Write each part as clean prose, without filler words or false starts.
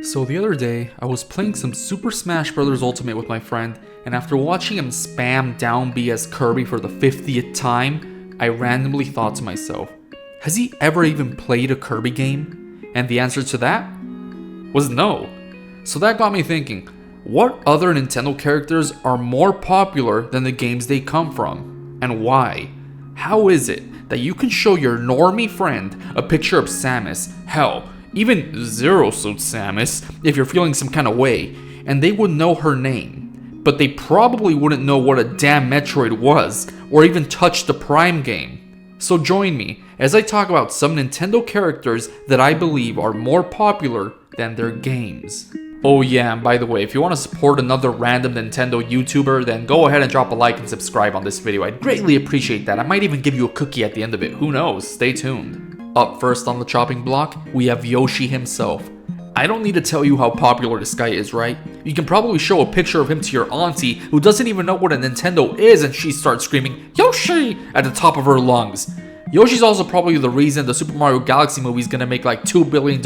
So the other day, I was playing some Super Smash Bros. Ultimate with my friend, and after watching him spam down B as Kirby for the 50th time, I randomly thought to myself, has he ever even played a Kirby game? And the answer to that was no. So that got me thinking, what other Nintendo characters are more popular than the games they come from? And why? How is it that you can show your normie friend a picture of Samus, hell, even Zero Suit Samus, if you're feeling some kind of way, and they would know her name, but they probably wouldn't know what a damn Metroid was, or even touch the Prime game. So join me as I talk about some Nintendo characters that I believe are more popular than their games. Oh yeah, and by the way, if you want to support another random Nintendo YouTuber, then go ahead and drop a like and subscribe on this video. I'd greatly appreciate that. I might even give you a cookie at the end of it. Who knows? Stay tuned. Up first on the chopping block, we have Yoshi himself. I don't need to tell you how popular this guy is, right? You can probably show a picture of him to your auntie who doesn't even know what a Nintendo is and she starts screaming, "Yoshi!" at the top of her lungs. Yoshi's also probably the reason the Super Mario Galaxy movie is gonna make like $2 billion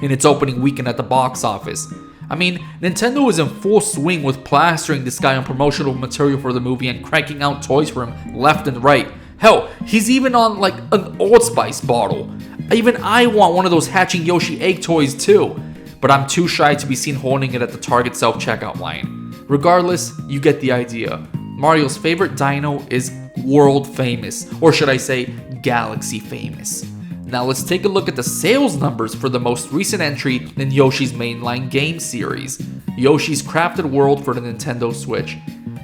in its opening weekend at the box office. I mean, Nintendo is in full swing with plastering this guy on promotional material for the movie and cranking out toys for him left and right. Hell, he's even on like an Old Spice bottle. Even I want one of those hatching Yoshi egg toys too, but I'm too shy to be seen holding it at the Target self-checkout line. Regardless, you get the idea. Mario's favorite dino is world famous, or should I say galaxy famous. Now let's take a look at the sales numbers for the most recent entry in Yoshi's mainline game series, Yoshi's Crafted World for the Nintendo Switch.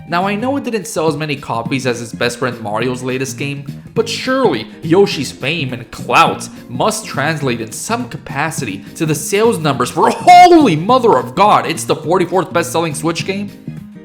Now I know it didn't sell as many copies as his best friend Mario's latest game, but surely Yoshi's fame and clout must translate in some capacity to the sales numbers for holy mother of god, it's the 44th best-selling Switch game?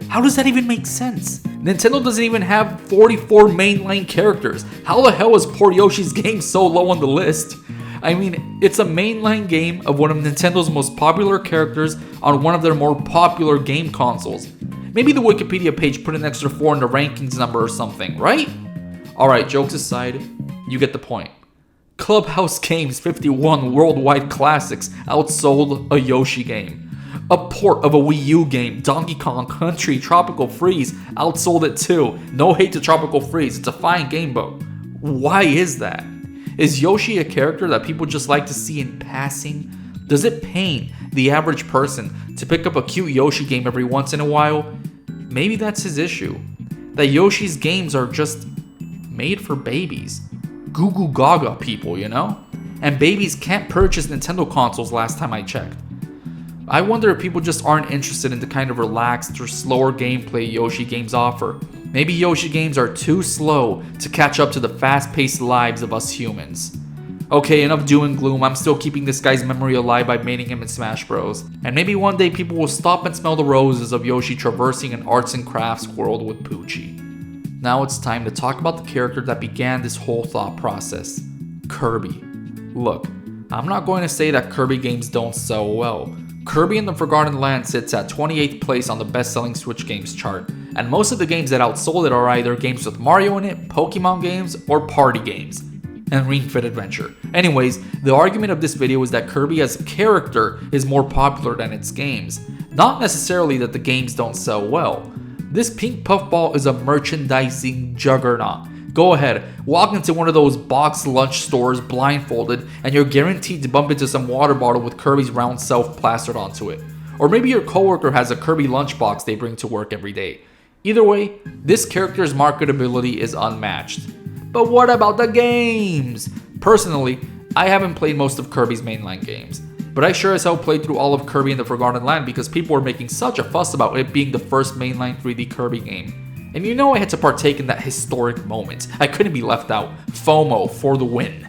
How does that even make sense? Nintendo doesn't even have 44 mainline characters. How the hell is poor Yoshi's game so low on the list? I mean, it's a mainline game of one of Nintendo's most popular characters on one of their more popular game consoles. Maybe the Wikipedia page put an extra 4 in the rankings number or something, right? Alright, jokes aside, you get the point. Clubhouse Games 51 Worldwide Classics outsold a Yoshi game. A port of a Wii U game, Donkey Kong Country Tropical Freeze, outsold it too. No hate to Tropical Freeze, it's a fine game, but why is that? Is Yoshi a character that people just like to see in passing? Does it pain the average person to pick up a cute Yoshi game every once in a while? Maybe that's his issue. That Yoshi's games are just made for babies. Goo goo gaga people, you know? And babies can't purchase Nintendo consoles last time I checked. I wonder if people just aren't interested in the kind of relaxed or slower gameplay Yoshi games offer. Maybe Yoshi games are too slow to catch up to the fast-paced lives of us humans. Okay, enough doom and gloom, I'm still keeping this guy's memory alive by maining him in Smash Bros. And maybe one day people will stop and smell the roses of Yoshi traversing an arts and crafts world with Poochie. Now it's time to talk about the character that began this whole thought process, Kirby. Look, I'm not going to say that Kirby games don't sell well. Kirby in the Forgotten Land sits at 28th place on the best-selling Switch games chart, and most of the games that outsold it are either games with Mario in it, Pokemon games, or party games, and Ring Fit Adventure. Anyways, the argument of this video is that Kirby as a character is more popular than its games, not necessarily that the games don't sell well. This pink puffball is a merchandising juggernaut. Go ahead, walk into one of those box lunch stores blindfolded and you're guaranteed to bump into some water bottle with Kirby's round self plastered onto it. Or maybe your coworker has a Kirby lunchbox they bring to work every day. Either way, this character's marketability is unmatched. But what about the games? Personally, I haven't played most of Kirby's mainline games, but I sure as hell played through all of Kirby in the Forgotten Land because people were making such a fuss about it being the first mainline 3D Kirby game. And you know I had to partake in that historic moment. I couldn't be left out. FOMO for the win.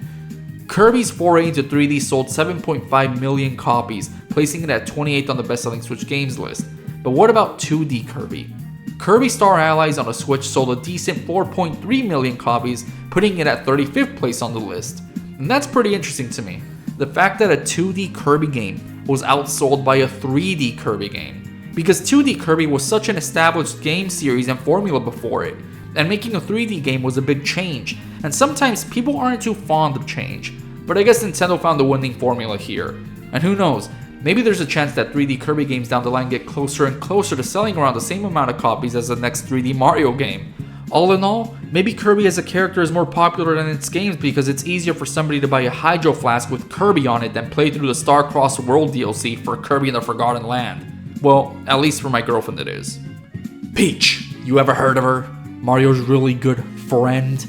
Kirby's foray into 3D sold 7.5 million copies, placing it at 28th on the best-selling Switch games list. But what about 2D Kirby? Kirby Star Allies on a Switch sold a decent 4.3 million copies, putting it at 35th place on the list. And that's pretty interesting to me. The fact that a 2D Kirby game was outsold by a 3D Kirby game. Because 2D Kirby was such an established game series and formula before it, and making a 3D game was a big change, and sometimes people aren't too fond of change, but I guess Nintendo found the winning formula here. And who knows, Maybe there's a chance that 3D Kirby games down the line get closer and closer to selling around the same amount of copies as the next 3D Mario game. All in all, maybe Kirby as a character is more popular than its games because it's easier for somebody to buy a Hydro Flask with Kirby on it than play through the Star-Crossed World DLC for Kirby in the Forgotten Land. Well, at least for my girlfriend it is. Peach! You ever heard of her? Mario's really good friend?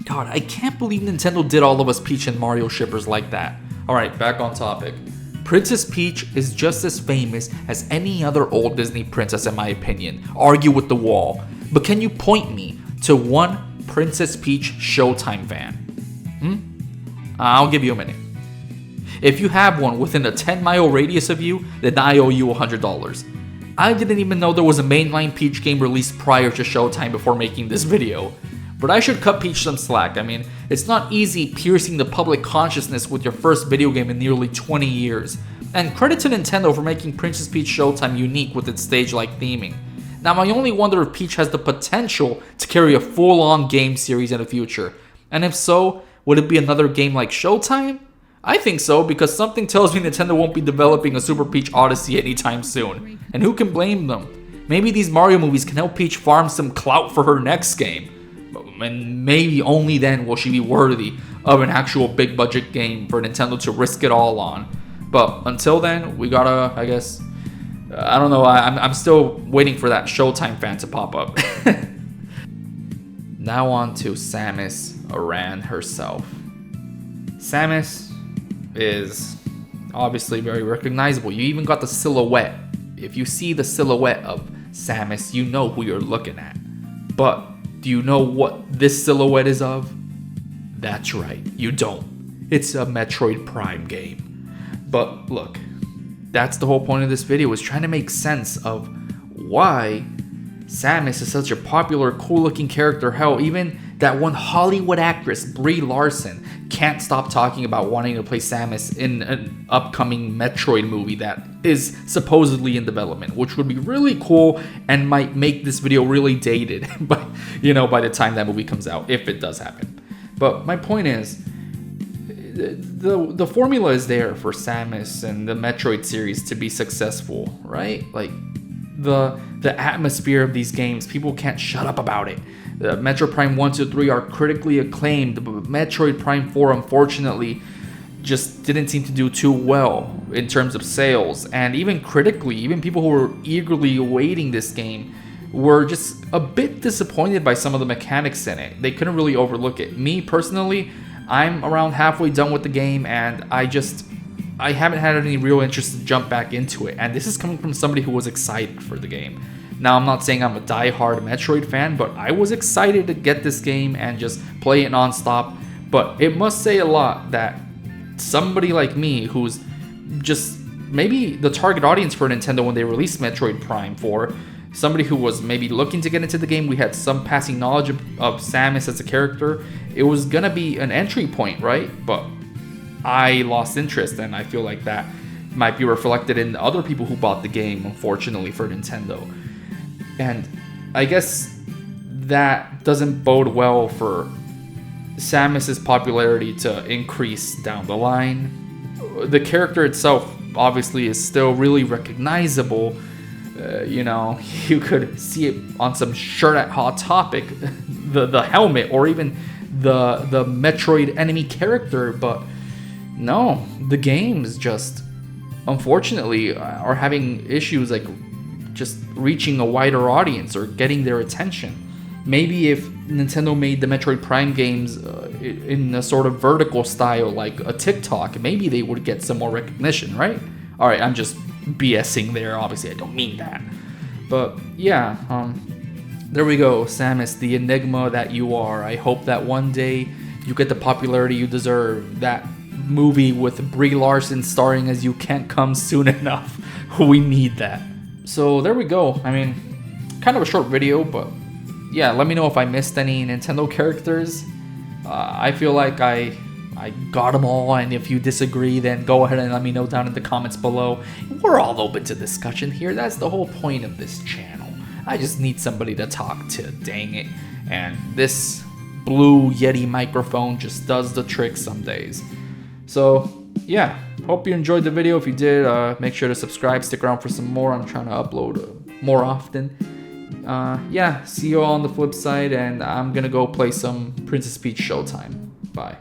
God, I can't believe Nintendo did all of us Peach and Mario shippers like that. Alright, back on topic. Princess Peach is just as famous as any other old Disney princess in my opinion. Argue with the wall. But can you point me to one Princess Peach Showtime fan? I'll give you a minute. If you have one within a 10-mile radius of you, then I owe you $100. I didn't even know there was a mainline Peach game released prior to Showtime before making this video. But I should cut Peach some slack. I mean, it's not easy piercing the public consciousness with your first video game in nearly 20 years. And credit to Nintendo for making Princess Peach Showtime unique with its stage-like theming. Now, I only wonder if Peach has the potential to carry a full-on game series in the future. And if so, would it be another game like Showtime? I think so, because something tells me Nintendo won't be developing a Super Peach Odyssey anytime soon. And who can blame them? Maybe these Mario movies can help Peach farm some clout for her next game. And maybe only then will she be worthy of an actual big budget game for Nintendo to risk it all on. But until then, we gotta, I guess, I don't know, I'm still waiting for that Showtime fan to pop up. Now on to Samus Aran herself. Samus is obviously very recognizable. You even got the silhouette. If you see the silhouette of Samus, you know who you're looking at. But do you know what this silhouette is of? That's right, you don't. It's a Metroid Prime game. But look, that's the whole point of this video, is trying to make sense of why Samus is such a popular, cool-looking character. Hell, even that one Hollywood actress, Brie Larson, can't stop talking about wanting to play Samus in an upcoming Metroid movie that is supposedly in development, which would be really cool and might make this video really dated by the time that movie comes out, if it does happen. But my point is, the formula is there for Samus and the Metroid series to be successful, right? Like, the atmosphere of these games, people can't shut up about it. Metroid Prime 1, 2, 3 are critically acclaimed, but Metroid Prime 4 unfortunately just didn't seem to do too well in terms of sales. And even critically, even people who were eagerly awaiting this game were just a bit disappointed by some of the mechanics in it. They couldn't really overlook it. Me personally, I'm around halfway done with the game, and I haven't had any real interest to jump back into it. And this is coming from somebody who was excited for the game. Now, I'm not saying I'm a die-hard Metroid fan, but I was excited to get this game and just play it non-stop. But it must say a lot that somebody like me, who's just maybe the target audience for Nintendo when they released Metroid Prime 4, somebody who was maybe looking to get into the game, we had some passing knowledge of Samus as a character, it was gonna be an entry point, right? But I lost interest, and I feel like that might be reflected in other people who bought the game, unfortunately, for Nintendo. And I guess that doesn't bode well for Samus's popularity to increase down the line. The character itself obviously is still really recognizable. You could see it on some shirt at Hot Topic, the helmet, or even the Metroid enemy character, but no, the games just unfortunately are having issues like just reaching a wider audience or getting their attention. Maybe if Nintendo made the Metroid Prime games in a sort of vertical style like a TikTok, maybe they would get some more recognition, right? Alright, I'm just BSing there, obviously I don't mean that. But yeah, there we go, Samus, the enigma that you are. I hope that one day you get the popularity you deserve. That movie with Brie Larson starring as you can't come soon enough. We need that. So there we go. I mean, kind of a short video, but yeah, let me know if I missed any Nintendo characters. I feel like I got them all, and if you disagree, then go ahead and let me know down in the comments below. We're all open to discussion here. That's the whole point of this channel. I just need somebody to talk to, dang it. And this Blue Yeti microphone just does the trick some days. So yeah, hope you enjoyed the video. If you did, make sure to subscribe, stick around for some more. I'm trying to upload more often. Yeah, see you all on the flip side, and I'm gonna go play some Princess Peach Showtime. Bye.